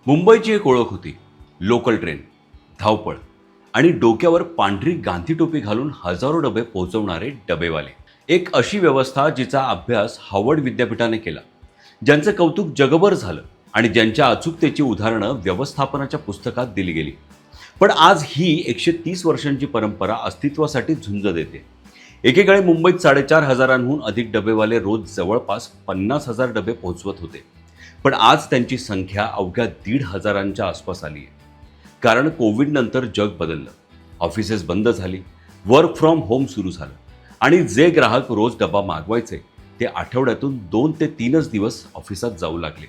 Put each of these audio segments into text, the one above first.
मुंबईची एक ओळख होती. लोकल ट्रेन, धावपळ आणि डोक्यावर पांढरी गांधी टोपी घालून हजारो डबे पोहोचवणारे डबेवाले. एक अशी व्यवस्था जिचा अभ्यास हार्वर्ड विद्यापीठाने केला, ज्यांचं कौतुक जगभर झालं आणि ज्यांच्या अचूकतेची उदाहरणं व्यवस्थापनाच्या पुस्तकात दिली गेली. पण आज ही 130 वर्षांची परंपरा अस्तित्वासाठी झुंज देते. एकेकाळी मुंबईत 4,500हून अधिक डबेवाले रोज जवळपास 50,000 डबे पोहोचवत होते. पण आज त्यांची संख्या अवघ्या 1,500च्या आसपास आली आहे. कारण कोविडनंतर जग बदललं, ऑफिसेस बंद झाली, वर्क फ्रॉम होम सुरू झालं आणि जे ग्राहक रोज डबा मागवायचे ते आठवड्यातून 2 ते 3च दिवस ऑफिसात जाऊ लागले.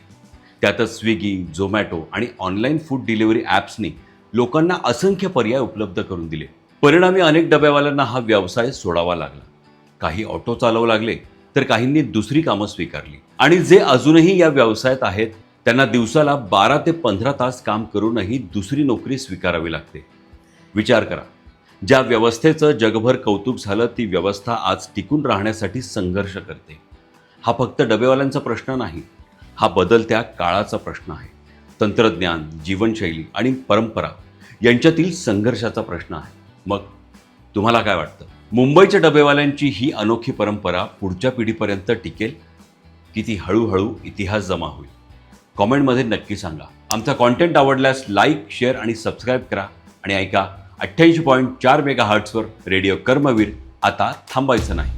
त्यातच स्विगी, झोमॅटो आणि ऑनलाईन फूड डिलिव्हरी ॲप्सनी लोकांना असंख्य पर्याय उपलब्ध करून दिले. परिणामी अनेक डबेवाल्यांना हा व्यवसाय सोडावा लागला. काही ऑटो चालवू लागले, तर काहींनी दुसरी कामं स्वीकारली. आणि जे अजूनही या व्यवसायात आहेत त्यांना दिवसाला 12 ते 15 तास काम करूनही दुसरी नोकरी स्वीकारावी लागते. विचार करा, ज्या व्यवस्थेचं जगभर कौतुक झालं ती व्यवस्था आज टिकून राहण्यासाठी संघर्ष करते. हा फक्त डबेवाल्यांचा प्रश्न नाही, हा बदलत्या काळाचा प्रश्न आहे. तंत्रज्ञान, जीवनशैली आणि परंपरा यांच्यातील संघर्षाचा प्रश्न आहे. मग तुम्हाला काय वाटतं? मुंबईच्या डबेवाल्यांची ही अनोखी परंपरा पुढच्या पिढीपर्यंत टिकेल की ती हळूहळू इतिहास जमा होईल? कॉमेंटमध्ये नक्की सांगा. आमचा कॉन्टेंट आवडल्यास लाईक, शेअर आणि सबस्क्राईब करा आणि ऐका 88.4 मेगाहर्ट्झवर रेडिओ कर्मवीर. आता थांबायचं नाही.